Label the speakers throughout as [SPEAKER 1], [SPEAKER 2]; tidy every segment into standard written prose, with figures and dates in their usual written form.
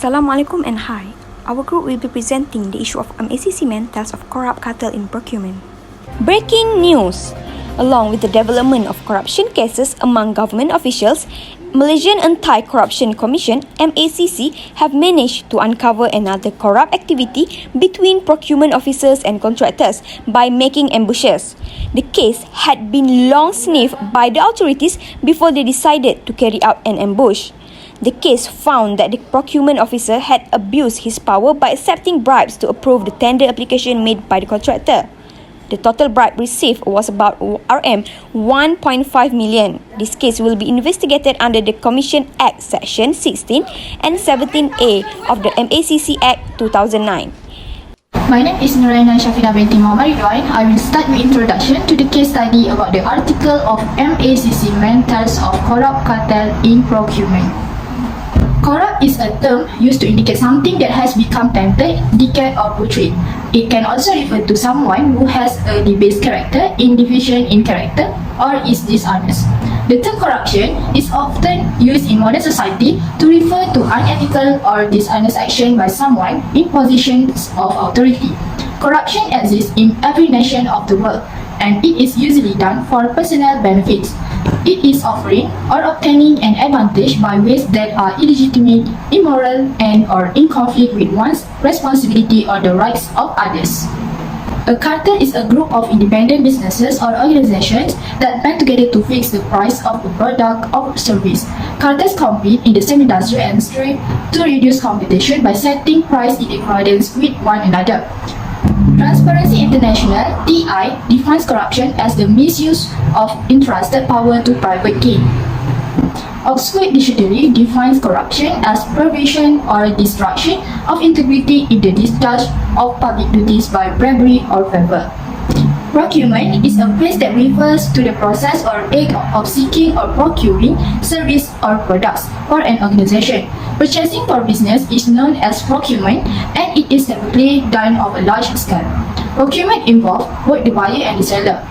[SPEAKER 1] Assalamualaikum and hi. Our group will be presenting the issue of MACC tells of corrupt cartel in procurement. Breaking news! Along with the development of corruption cases among government officials, Malaysian Anti-Corruption Commission (MACC) have managed to uncover another corrupt activity between procurement officers and contractors by making ambushes. The case had been long sniffed by the authorities before they decided to carry out an ambush. The case found that the procurement officer had abused his power by accepting bribes to approve the tender application made by the contractor. The total bribe received was about RM 1.5 million. This case will be investigated under the Commission Act Section 16 and 17A of the MACC Act 2009.
[SPEAKER 2] My name is NURAINA SHAFENA binti MOHAMAD REDUAN. I will start with introduction to the case study about the article of MACC Mentals of Corrupt Cartel in Procurement. Corrupt is a term used to indicate something that has become tainted, decayed or putrid. It can also refer to someone who has a debased character, deficient in character, or is dishonest. The term corruption is often used in modern society to refer to unethical or dishonest action by someone in positions of authority. Corruption exists in every nation of the world, and it is usually done for personal benefits. It is offering or obtaining an advantage by ways that are illegitimate, immoral, and or in conflict with one's responsibility or the rights of others. A cartel is a group of independent businesses or organizations that band together to fix the price of a product or service. Cartels compete in the semi-industrial industry to reduce competition by setting price in accordance with one another. Transparency International (TI) defines corruption as the misuse of entrusted power to private gain. Oxford Dictionary defines corruption as privation or destruction of integrity in the discharge of public duties by bribery or favor. Procurement is a phrase that refers to the process or act of seeking or procuring service or products for an organization. Purchasing for business is known as procurement, and it is typically done on a large scale. Procurement involves both the buyer and the seller.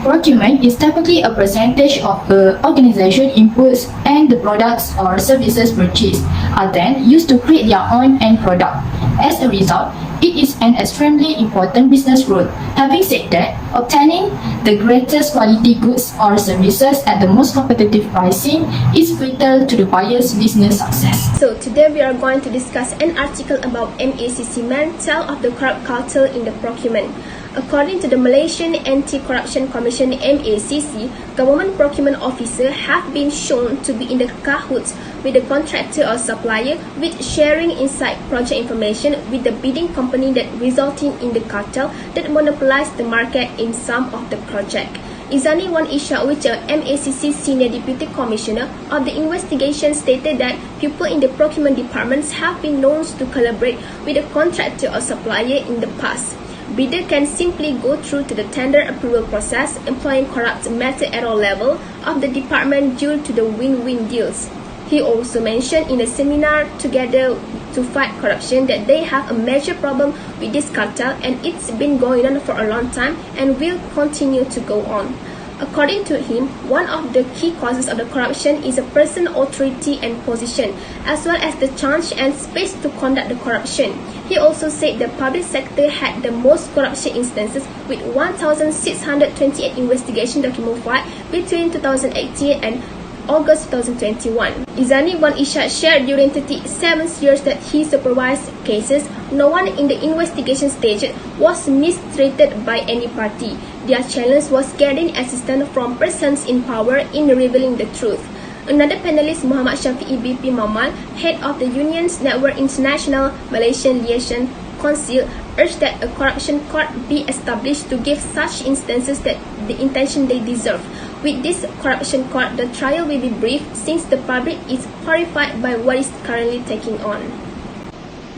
[SPEAKER 2] Procurement is typically a percentage of the organization inputs, and the products or services purchased are then used to create their own end product. As a result, it is an extremely important business role. Having said that, obtaining the greatest quality goods or services at the most competitive pricing is vital to the buyer's business success.
[SPEAKER 3] So today we are going to discuss an article about MACC Mental of the Corrupt Cartel in the Procurement. According to the Malaysian Anti-Corruption Commission (MACC), government procurement officers have been shown to be in the cahoots with the contractor or supplier, with sharing inside project information with the bidding company, that resulting in the cartel that monopolized the market in some of the project. Izani Wan Isha, which is MACC Senior Deputy Commissioner of the investigation, stated that people in the procurement departments have been known to collaborate with a contractor or supplier in the past. Bidder can simply go through to the tender approval process, employing corrupt method at all level of the department due to the win-win deals. He also mentioned in a seminar together to fight corruption that they have a major problem with this cartel, and it's been going on for a long time and will continue to go on. According to him, one of the key causes of the corruption is a person's authority and position, as well as the chance and space to conduct the corruption. He also said the public sector had the most corruption instances, with 1,628 investigation documents filed between 2018 and August 2021. Izani Wan Isha shared during 37 years that he supervised cases, no one in the investigation stage was mistreated by any party. Their challenge was getting assistance from persons in power in revealing the truth. Another panelist, Muhammad Shafi'i BP Mamal, head of the Union's Network International Malaysian Liaison Council, urged that a corruption court be established to give such instances that the attention they deserve. With this corruption court, the trial will be brief, since the public is horrified by what is currently taking on.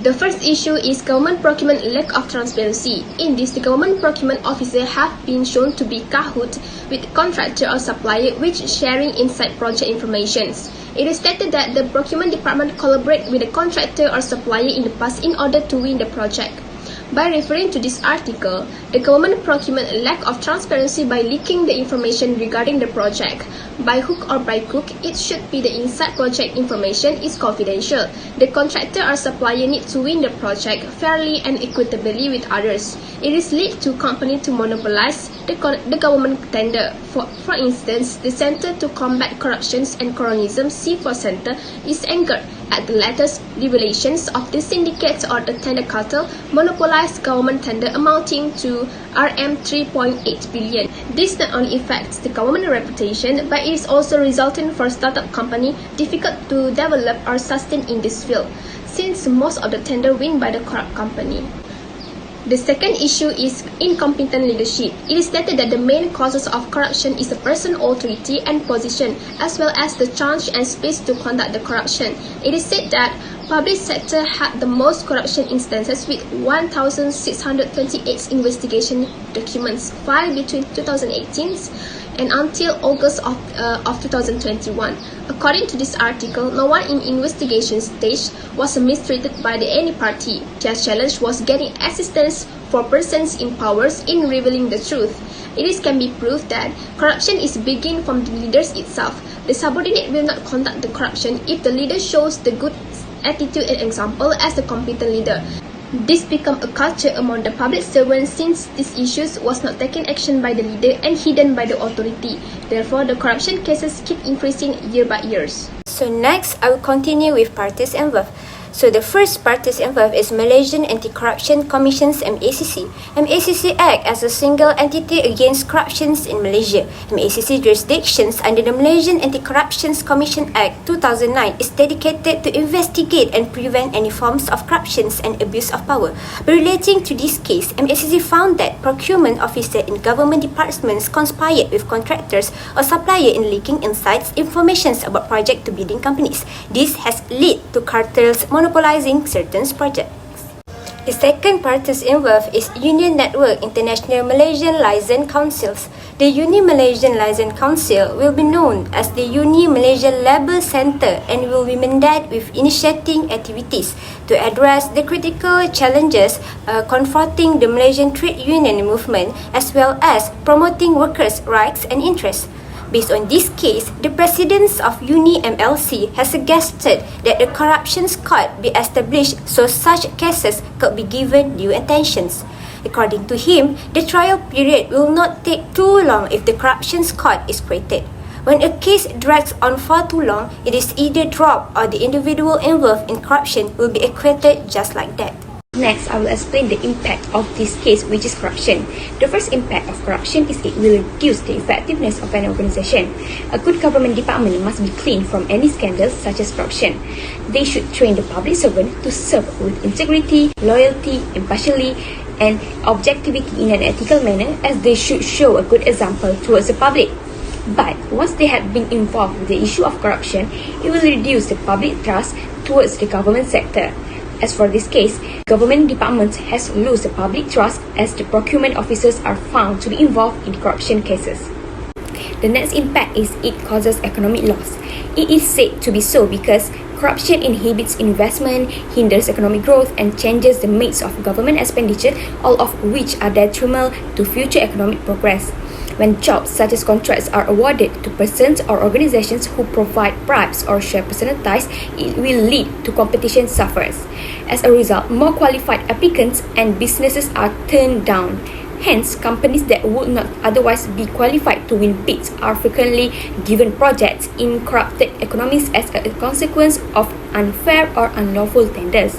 [SPEAKER 3] The first issue is government procurement lack of transparency. In this, the government procurement officer have been shown to be cahoot with contractor or supplier, which sharing inside project informations. It is stated that the procurement department collaborate with the contractor or supplier in the past in order to win the project. By referring to this article, the The government procurement lack of transparency by leaking the information regarding the project. By hook or by crook, it should be the inside project information is confidential. The contractor or supplier need to win the project fairly and equitably with others. It is lead to company to monopolize the government tender. For instance, the Center to Combat Corruptions and Cronyism C4 Center is angered at the latest revelations of the syndicate or the tender cartel monopolized government tender amounting to Rm 3.8 billion. This not only affects the government reputation, but it is also resulting for startup company difficult to develop or sustain in this field, since most of the tender win by the corrupt company. The second issue is incompetent leadership. It is stated that the main causes of corruption is the person, authority, and position, as well as the chance and space to conduct the corruption. It is said that public sector had the most corruption instances with 1,628 investigation documents filed between 2018 and until August of 2021. According to this article, no one in investigation stage was mistreated by any party. Their challenge was getting assistance for persons in powers in revealing the truth. It can be proved that corruption is begin from the leaders itself. The subordinate will not conduct the corruption if the leader shows the good attitude and example as the competent leader. This became a culture among the public servants since these issues was not taken action by the leader and hidden by the authority. Therefore, the corruption cases keep increasing year by year.
[SPEAKER 1] So next, I will continue with parties involved. So the first parties involved is Malaysian Anti-Corruption Commission's MACC. MACC act as a single entity against corruptions in Malaysia. MACC jurisdictions under the Malaysian Anti-Corruption Commission Act 2009 is dedicated to investigate and prevent any forms of corruptions and abuse of power. But relating to this case, MACC found that procurement officer in government departments conspired with contractors or supplier in leaking insights, informations about project to bidding companies. This has led to cartels monopolizing certain projects. The second parties involved is Union Network International Malaysian Liaison Councils. The Uni Malaysian Liaison Council will be known as the Uni Malaysia Labour Centre and will be mandated with initiating activities to address the critical challenges confronting the Malaysian trade union movement as well as promoting workers' rights and interests. Based on this case, the president of Uni MLC has suggested that the corruption court be established so such cases could be given due attention. According to him, the trial period will not take too long if the corruption court is created. When a case drags on for too long, it is either dropped or the individual involved in corruption will be acquitted just like that.
[SPEAKER 3] Next, I will explain the impact of this case, which is corruption. The first impact of corruption is it will reduce the effectiveness of an organization. A good government department must be clean from any scandals such as corruption. They should train the public servant to serve with integrity, loyalty, impartiality, and objectivity in an ethical manner, as they should show a good example towards the public. But once they have been involved with the issue of corruption, it will reduce the public trust towards the government sector. As for this case, government departments has lost the public trust as the procurement officers are found to be involved in corruption cases. The next impact is it causes economic loss. It is said to be so because corruption inhibits investment, hinders economic growth, and changes the mix of government expenditure, all of which are detrimental to future economic progress. When jobs such as contracts are awarded to persons or organizations who provide bribes or share personal ties, it will lead to competition suffers. As a result, more qualified applicants and businesses are turned down. Hence, companies that would not otherwise be qualified to win bids are frequently given projects in corrupted economies as a consequence of unfair or unlawful tenders.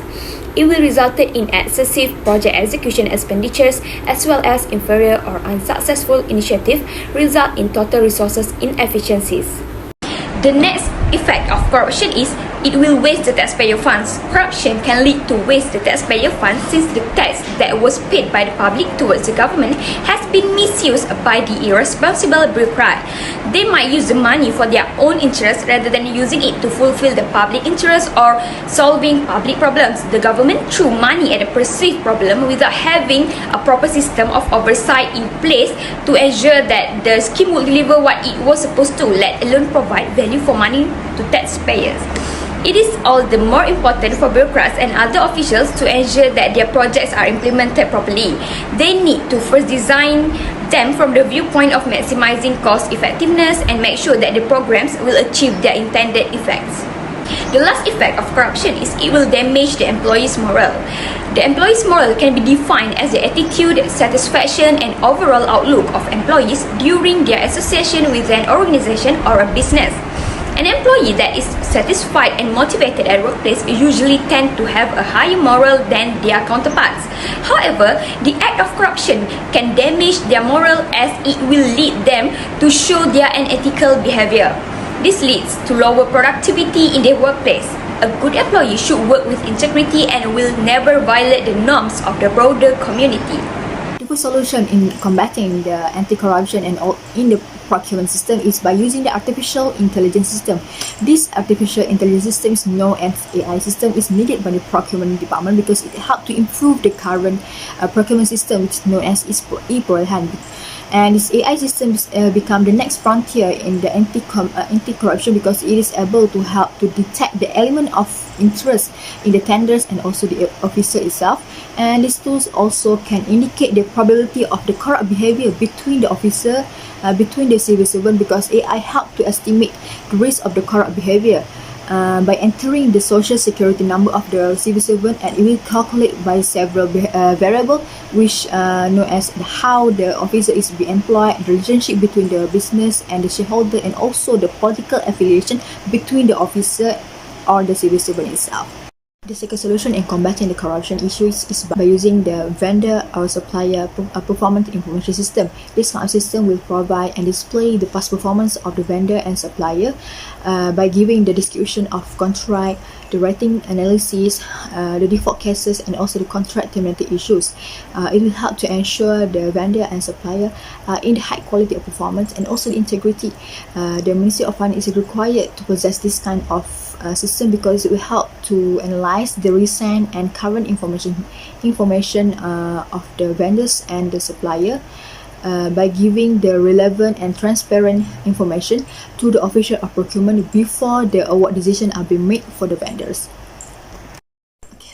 [SPEAKER 3] It will result in excessive project execution expenditures as well as inferior or unsuccessful initiative, result in total resources inefficiencies.
[SPEAKER 1] The next effect of corruption is it will waste the taxpayer funds. Corruption can lead to waste the taxpayer funds since the tax that was paid by the public towards the government has been misused by the irresponsible bureaucrat. They might use the money for their own interest rather than using it to fulfill the public interest or solving public problems. The government threw money at a perceived problem without having a proper system of oversight in place to ensure that the scheme would deliver what it was supposed to, let alone provide value for money to taxpayers. It is all the more important for bureaucrats and other officials to ensure that their projects are implemented properly. They need to first design them from the viewpoint of maximizing cost effectiveness and make sure that the programs will achieve their intended effects. The last effect of corruption is it will damage the employee's morale. The employee's morale can be defined as the attitude, satisfaction, and overall outlook of employees during their association with an organization or a business. An employee that is satisfied and motivated at workplace usually tend to have a higher morale than their counterparts. However, the act of corruption can damage their morale as it will lead them to show their unethical behavior. This leads to lower productivity in their workplace. A good employee should work with integrity and will never violate the norms of the broader community.
[SPEAKER 4] The solution in combating the anti-corruption and in the procurement system is by using the artificial intelligence system. This artificial intelligence system is known as AI system is needed by the procurement department because it helps to improve the current procurement system, which is known as e-perolehan. And this AI system become the next frontier in the anti-corruption because it is able to help to detect the element of interest in the tenders and also the officer itself. And these tools also can indicate the probability of the corrupt behavior between the officer, between the civil servant, because AI help to estimate the risk of the corrupt behavior. By entering the social security number of the civil servant, and it will calculate by several variables which known as how the officer is being employed, the relationship between the business and the shareholder, and also the political affiliation between the officer or the civil servant itself. The second solution in combating the corruption issues is by using the vendor or supplier performance information system. This kind of system will provide and display the past performance of the vendor and supplier by giving the description of contract, the rating analysis, the default cases, and also the contract terminated issues. It will help to ensure the vendor and supplier in the high quality of performance and also the integrity. The Ministry of Finance is required to possess this kind of system because it will help to analyze the recent and current information of the vendors and the supplier by giving the relevant and transparent information to the official of procurement before the award decision are being made for the vendors.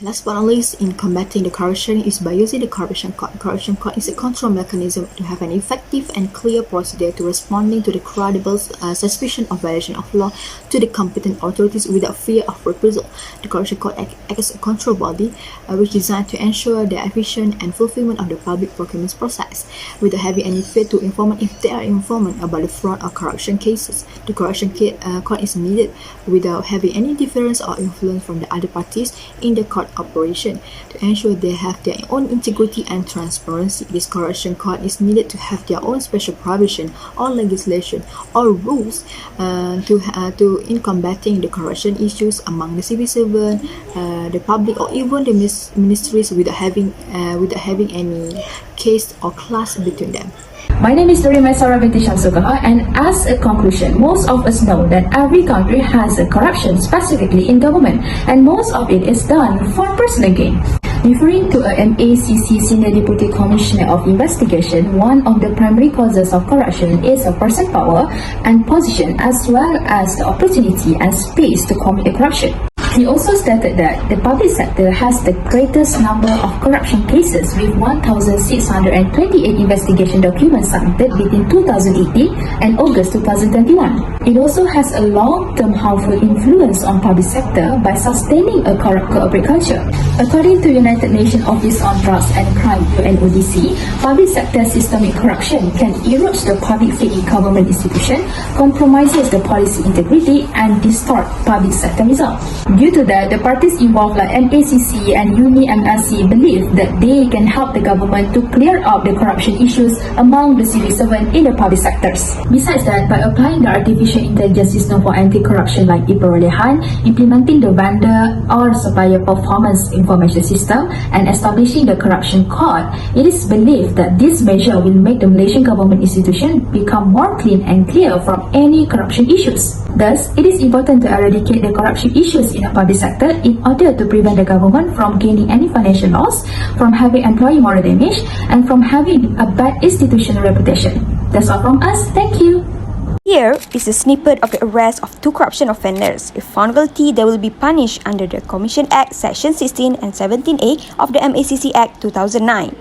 [SPEAKER 4] Last but not least, in combating the corruption is by using the corruption court. Corruption court is a control mechanism to have an effective and clear procedure to responding to the credible suspicion of violation of law to the competent authorities without fear of reprisal. The corruption court acts as a control body which is designed to ensure the efficient and fulfillment of the public procurement process without having any fear to informant if they are informant about the fraud or corruption cases. The corruption court is needed without having any interference or influence from the other parties in the court operation to ensure they have their own integrity and transparency. This corruption court is needed to have their own special provision or legislation or rules in combating the corruption issues among the civil servant, the public, or even the ministries without having any case or class between them.
[SPEAKER 2] My name is MAISARAH binti SHAMSUL, and as a conclusion, most of us know that every country has a corruption, specifically in government, and most of it is done for personal gain. Referring to a MACC Senior Deputy Commissioner of Investigation, one of the primary causes of corruption is a person power and position, as well as the opportunity and space to commit the corruption. He also stated that the public sector has the greatest number of corruption cases with 1,628 investigation documents submitted between 2018 and August 2021. It also has a long-term harmful influence on public sector by sustaining a corrupt corporate culture. According to United Nations Office on Drugs and Crime (UNODC), public sector systemic corruption can erode the public faith in government institution, compromises the policy integrity, and distort public sector results. Due to that, the parties involved like MACC and UNI-MLC believe that they can help the government to clear up the corruption issues among the civil servants in the public sectors. Besides that, by applying the artificial intelligence system for anti-corruption like e-perolehan, implementing the vendor or supplier performance information system, and establishing the corruption court, it is believed that this measure will make the Malaysian government institution become more clean and clear from any corruption issues. Thus, it is important to eradicate the corruption issues in the public sector in order to prevent the government from gaining any financial loss, from having employee moral damage, and from having a bad institutional reputation. That's all from us. Thank you.
[SPEAKER 1] Here is a snippet of the arrest of 2 corruption offenders. If found guilty, they will be punished under the Commission Act Section 16 and 17A of the MACC Act 2009.